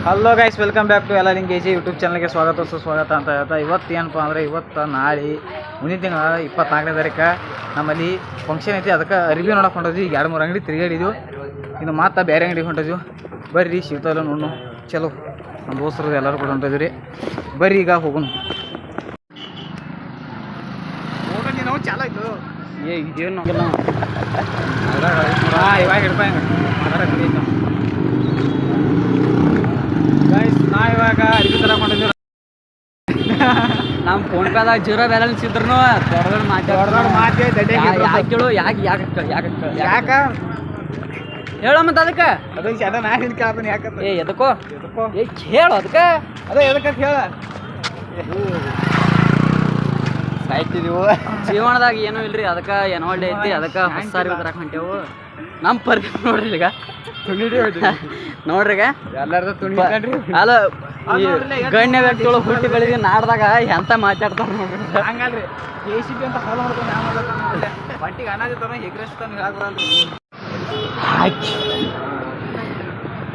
Hello guys, welcome back to ಎಲ್ಲ ಲಿಂಗೇಜಿ YouTube ಚಾನಲ್ಗೆ ಸ್ವಾಗತ ಸುಸ್ವಾಗತ ಅಂತ ಹೇಳ್ತಾ ಇವತ್ತು ಏನಪ್ಪ ಅಂದರೆ ನಾಳೆ ಮುಂದಿನ ತಿಂಗಳ 24ನೇ ತಾರೀಕು ನಮ್ಮಲ್ಲಿ ಫಂಕ್ಷನ್ ಐತಿ. ಅದಕ್ಕೆ ಅರಿವಿ ನೋಡಕ್ಕೆ ಹೊಂಟಿದ್ವಿ. 2-3 ಅಂಗಡಿ ತಿರುಗಾಡಿದ್ವಿ. ಇನ್ನು ಮಾತ್ರ ಬೇರೆ ಅಂಗಡಿ ಹೊಂಟಿದ್ವಿ. ಬರ್ರಿ ಸಿಗ್ತಾಯಿಲ್ಲ ನೋಡು. ಚಲೋ ನಮ್ಮ ದೋಸ್ತರು ಎಲ್ಲರೂ ಕೂಡ ಹೊಂಟಿದ್ವಿ ರೀ. ಬರ್ರಿ ಈಗ ಹೋಗೋಣ. ನಾವು ಚಾಲ ಆಯ್ತು ಇದೇನು ಇವಾಗ ಹಿಡ್ಪ ಮಾತಾಡಕ್ಕೆ ಗೈಸ್. ನಾ ಇವಾಗ ಅರಿವಿ ತರಕೊಂಡಿದ್ದೀವಿ. ನಮ್ಮ ಫೋನ್ ಪೇದಾಗ ಜೀರೋ ಬ್ಯಾಲೆನ್ಸ್ ಇದ್ರು ದೊಡ್ಡ ಮಾತು ಯಾಕೆ ಯಾಕೆ ಹೇಳ ಮತ್ತೆ ಅದಕ್ಕೆ ಅದಕ್ಕೆ ನಾ ಏನು ಕೇಳ್ತಾನೆ ಯಾಕಂತ ಎದಕ್ಕೋ ಹೇಳು ಅದಕ್ಕೆ ಅದೇ ಎದಕ್ಕೆ ಹೇಳ ಸಾಯ್ತಿದೀವು. ಜೀವನದಾಗ ಏನೂ ಇಲ್ರಿ. ಅದಕ್ಕೆ ಏನೋ ಒಳ್ಳೆ ಐತಿ. ಅದಕ್ಕೆ ಹೊಸ ಅರಿವಿ ತರಕ್ಕೆ ಹೊಂಟೇವು. ನಮ್ಮ ಪರ್ಫಿ ನೋಡ್ರಿ ಈಗ ನೋಡ್ರಿ ಈಗ ಎಲ್ಲಾರ್ದು ತುಣಿ ಅಲ್ಲ ಗಣ್ಯ ವ್ಯಕ್ತಿಗಳು ಹುಟ್ಟಿ ಬೆಳೆದಿ ನಾಡ್ದಾಗ ಎಂತ ಮಾತಾಡ್ತಾರ ನೋಡ್ರಿ. ಹಂಗಲ್ರಿ KCB ಅಂತ ಫಾಲೋ ಮಾಡ್ಕೊಂಡು ಬಟ್ಟಿಗೆ ಅನಾಜಿರ್ತಾನ ಹೆಗ್ರಸ್ತಾನ ಹೇಳಾಕ್ಬರಲ್ರಿ.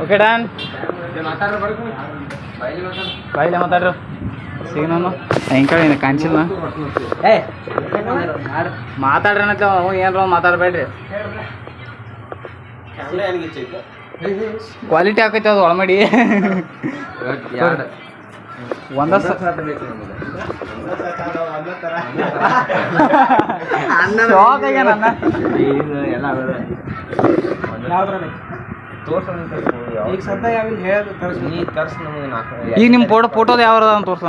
Okay done. ಬಾಯಿಲೆ ಮಾತಾಡ್ರು ಸಿಗೋನು ಹೆಂಗೆ ಕಾಣಿಸಿಲ್ಲ. ಮಾತಾಡ್ರನತ್ತ ಏನಾರ ಮಾತಾಡ್ಬೇಡ್ರಿ. ಕ್ವಾಲಿಟಿ ಹಾಕೈತೆ ಅದು ಒಳಮಡಿ ಒಂದ ಈಗ ನಿಮ್ಮ ಫೋಟೋದ ಯಾವ್ದು ಅಂತ ತೋರ್ಸ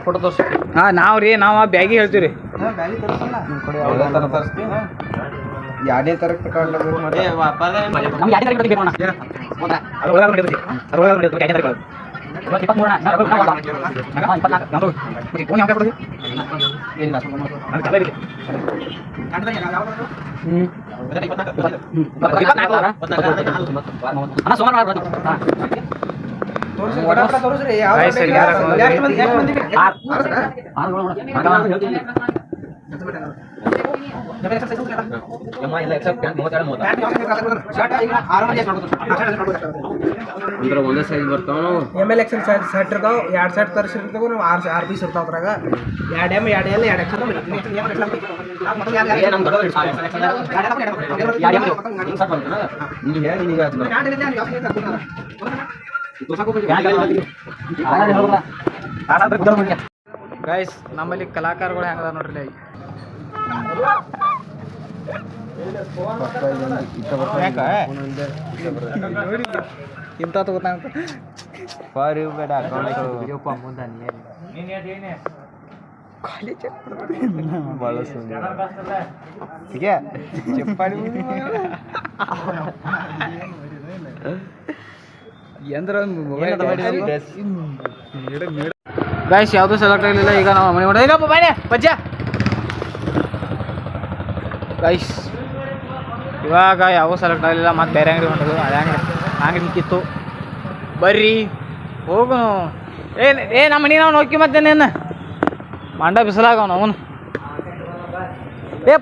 ಫೋಟೋ ತೋರ್ಸ. ಹಾಂ ನಾವು ರೀ ನಾವು ಬ್ಯಾಗಿ ಹೇಳ್ತೀವಿ ರೀ. ಯಾಡೇ ತರಕ್ಕೆ ಅಂದ್ರೆ ಒಂದೇ ಸೈಜ್ ಬರ್ತಾವ. ML XL ಸೆಟ್ ಇರ್ತಾವ. 2 ಸೆಟ್ ತರಿಸಿರ್ತಾವ. ನಾವು 6 ಪೀಸ್ ಇರ್ತಾವ. ಅದ್ರಾಗ 2 M 2 L 2 XL ಗೈಸ್. ನಮ್ಮಲ್ಲಿ ಕಲಾಕಾರಗಳು ಹೆಂಗದ ನೋಡ್ರಿ. ಇಂಥ ತಗೋತಾನಂತ ಬೇಡ ಗೈಸ್. ಯಾವುದು ಸೆಲೆಕ್ಟ್ ಆಗಲಿಲ್ಲ. ಈಗ ನಾವು ಮನೆ ಮಾಡೋದಪ್ಪ ಬಾಯ್ ಪಜ್ಜ ಗೈಸ್. ಇವಾಗ ಯಾವ ಸೆಲೆಕ್ಟ್ ಆಗಲಿಲ್ಲ. ಮತ್ತು ಬೇರೆ ಅಂಗಡಿ ಹೊಂಟದು. ಅದೇ ಅಂಗಡಿ ಕಿತ್ತು. ಬರ್ರಿ ಹೋಗು. ನಮ್ಮ ಮನೆ ನಾವು ನೋಡ್ಕಿ ಮತ್ತೇನೇನು ಮಂಡ ಬಿಸಲಾಗವನು ಅವನು.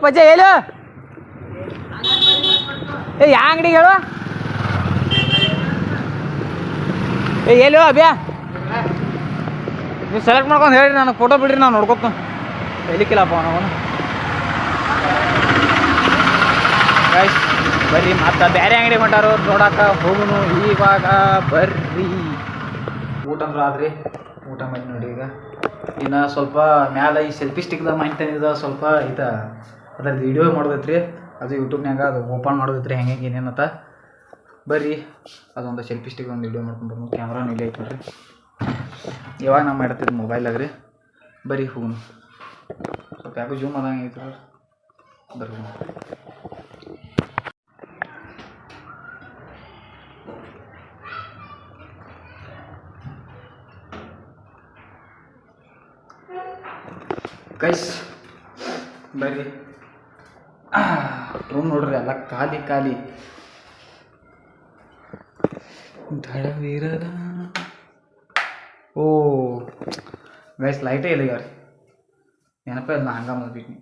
ಪಜ್ಜ ಹೇಳು. ಯಾ ಅಂಗಡಿಗೆ ಹೇಳು. ಹೇಳು ಅಬ್ಯಾ. ನೀವು ಸೆಲೆಕ್ಟ್ ಮಾಡ್ಕೊಂಡು ಹೇಳಿ ನನಗೆ ಫೋಟೋ ಬಿಡ್ರಿ. ನಾವು ನೋಡ್ಕೊತ ಹೇಳಿಕ್ಕಿಲ್ಲಪ್ಪ ಅವನು. ಗೈಸ್ ಬರ್ರಿ ಮತ್ತೆ ಬೇರೆ ಅಂಗಡಿ ಹೊಂಟಾರು ನೋಡಕ್ಕೆ ಹೋಗುನು. ಇವಾಗ ಬರ್ರಿ. ಊಟ ಅಂದ್ರೆ ಆದ್ರಿ. ಊಟ ಮಾಡಿ ನೋಡಿ. ಈಗ ಇನ್ನು ಸ್ವಲ್ಪ ಮ್ಯಾಲೆ ಈ ಸೆಲ್ಫಿ ಸ್ಟಿಕ್ದಾಗ ಮಾಡ್ತಾನಿದ ಸ್ವಲ್ಪ ಅದ್ರದ್ದು ವಿಡಿಯೋ ಮಾಡೋದೈತ್ರಿ. ಅದು ಯೂಟ್ಯೂಬ್ನಾಗ ಅದು ಓಪನ್ ಮಾಡೋದೈತ್ರಿ ಹೆಂಗೆ ಏನೇನತ್ತ. ಬರ್ರಿ ಅದೊಂದು ಸೆಲ್ಫಿ ಸ್ಟಿಕ್ ಒಂದು ವಿಡಿಯೋ ಮಾಡ್ಕೊಂಡು ಬರ್ಬೋದು. ಕ್ಯಾಮ್ರಾ ಇಲ್ಲಿ ಐತೆ ನೋಡ್ರಿ. ಇವಾಗ ನಾವು ಮಾಡ್ತಿದ್ದು ಮೊಬೈಲಾಗ ರೀ. ಬರ್ರಿ ಹೋಗುನು. ಸ್ವಲ್ಪ ಯಾಕೋ ಜೂಮ್ ಆದಂಗೆ ಐತೆ ಬರ್ರಿ. ಗೈಸ್ ಬರ್ರಿ. ರೂಮ್ ನೋಡ್ರಿ ಎಲ್ಲ ಖಾಲಿ ಖಾಲಿ. ಧಡವೀರದ ಓ ಗೈಸ್ ಲೈಟೇ ಇಲ್ಲ ಯಾರು ನೆನಪೇ ಇಲ್ಲ. ನಾ ಹಂಗೆ ಮಾಡ್ಬಿಟ್ನಿ.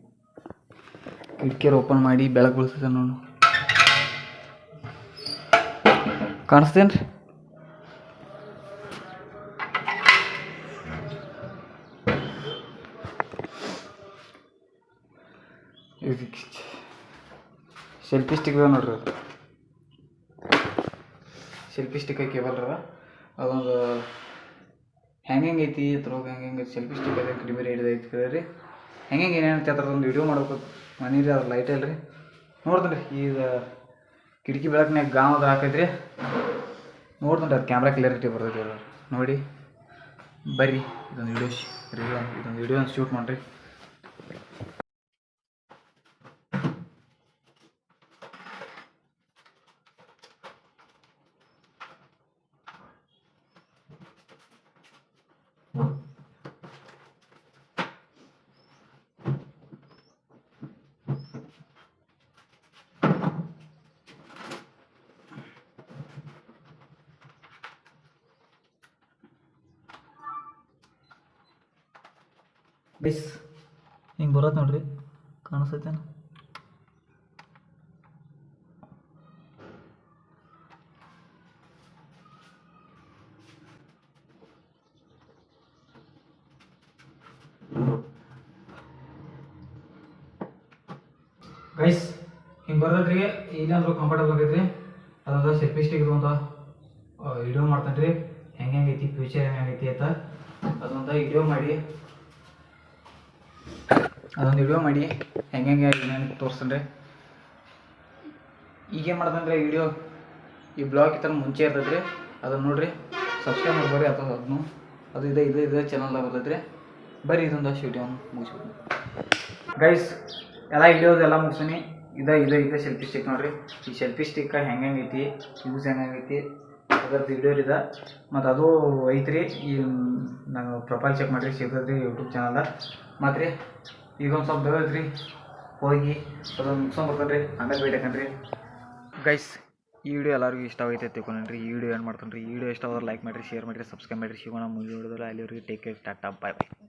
ಕಿಟಕಿಯರು ಓಪನ್ ಮಾಡಿ ಬೆಳಕು ಬೀಳ್ತದೆ ನೋಡು. ಕಾಣಿಸ್ತೇನೆ ರೀ ಸೆಲ್ಫಿ ಸ್ಟಿಕ್ ಅದ ನೋಡ್ರಿ ಅದು ಸೆಲ್ಫಿ ಸ್ಟಿಕ್ ಕೇಬಲ್ ಅದ ಅದೊಂದು ಹೆಂಗೆ ಐತಿ ಅದ್ರೊಳಗೆ ಹೆಂಗೆ ಸೆಲ್ಫಿ ಸ್ಟಿಕ್ ಅದ ಕಡಿಮೆ ರೇಟ್ ಐತಿ ರೀ ಹೆಂಗೆ ಏನೇನೈತಿ ಅದ್ರದ್ದು ವಿಡಿಯೋ ಮಾಡ್ಬೇಕು ಮನೆ ರೀ ಅದ್ರ ಲೈಟ್ ಇಲ್ಲ ರೀ ನೋಡ್ತೀನಿ ರೀ ಈಗ ಕಿಟಕಿ ಬೆಳಕಿನಾಗ ಗಾಂವ್ ಅದ್ರ ಹಾಕೈತ್ರಿ ನೋಡ್ತೀನಿ ರೀ ಅದು ಕ್ಯಾಮ್ರಾ ಕ್ಲಿಯರಿಟಿ ಬರ್ತೈತಿ ಅದ್ರ ನೋಡಿ ಬರ್ರಿ ಇದೊಂದು ವಿಡಿಯೋ ಶೂಟ್ ಮಾಡಿರಿ ಗೈಸ್ ಹಿಂಗೆ ಬರೋದು ನೋಡ್ರಿ ಕಾಣಿಸ್ತೈತೇನ ಗೈಸ್ ಹಿಂಗೆ ಬರೋದ್ರಿ ಇಲ್ಲಾಂದ್ರೂ ಕಂಫರ್ಟಬಲ್ ಆಗೈತ್ರಿ ಅದೊಂದು ಸೆಲ್ಫಿ ಸ್ಟಿಕ್ ಒಂದು ವಿಡಿಯೋ ಮಾಡ್ತಾನೆ ರೀ ಹೆಂಗೆ ಐತಿ ಫ್ಯೂಚರ್ ಹೆಂಗೈತಿ ಅಂತ ಅದೊಂದು ವಿಡಿಯೋ ಮಾಡಿ ಹೆಂಗೆ ಏನೇನು ತೋರಿಸ್ತಾನೆ ರೀ ಈಗೇನು ಮಾಡ್ತಾನೆ ರೀ ವಿಡಿಯೋ ಈ ಬ್ಲಾಗ್ ಈ ಥರ ಮುಂಚೆ ಇರ್ತೈತೆ ರೀ ಅದನ್ನು ನೋಡಿರಿ ಸಬ್ಸ್ಕ್ರೈಬ್ ಮಾಡ್ಬರ್ರಿ ಅಥವಾ ಅದನ್ನು ಅದು ಇದೆ ಚಾನಲ್ದಾಗ ಬರ್ತೈತೆ ರೀ ಬರ್ರಿ ಇದೊಂದು ವಿಡಿಯೋ ಮುಗಿಸ್ಬಿಟ್ಟು ಗೈಸ್ ಎಲ್ಲ ವಿಡಿಯೋದೆಲ್ಲ ಮುಗಿಸೀನಿ ಇದೆ ಸೆಲ್ಫಿ ಸ್ಟಿಕ್ ನೋಡಿರಿ ಈ ಸೆಲ್ಫಿ ಸ್ಟಿಕ್ ಹೆಂಗೆ ಐತಿ ಯೂಸ್ ಹೆಂಗೈತಿ ಅದ್ರದ್ದು ವಿಡಿಯೋ ಇದೆ ಮತ್ತು ಅದು ಐತ್ರಿ ಈ ನಾನು ಪ್ರೊಫೈಲ್ ಚೆಕ್ ಮಾಡಿರಿ ಸಿಗ್ತೈತೆ ರೀ ಯೂಟ್ಯೂಬ್ ಚಾನಲ್ದಾಗ ಮತ್ತು ರೀ ಈಗ ಒಂದು ಸ್ವಲ್ಪ ಬೆಳಗ್ರಿ ಹೋಗಿ ಅದೊಂದು ಮುಗಿಸ್ಕೊಂಬರ್ತಾನೆ ರೀ ಆಮೇಲೆ ಬೇಡಕನ್ರಿ ಗೈಸ್ ಈ ವಿಡಿಯೋ ಎಲ್ಲರಿಗೂ ಇಷ್ಟ ಆಗೈತೆ ತಿಳ್ಕೊಂಡ್ರಿ ಈ ವಿಡಿಯೋ ಏನು ಮಾಡ್ತಾನೆ ರೀ ಈ ವಿಡಿಯೋ ಇಷ್ಟ ಆದ್ರೆ ಲೈಕ್ ಮಾಡಿರಿ ಶೇರ್ ಮಾಡಿರಿ ಸಬ್ಸ್ಕ್ರೈಬ್ ಮಾಡಿರಿ ಸಿಗೋಣ ಮುಂದೆ ನೋಡಿದ್ರೆ ಅಲ್ಲಿವರೆಗೆ ಟೇಕ್ ಕೇರ್ ಟಾಟಾ ಬಾಯ್ ಬಾಯ್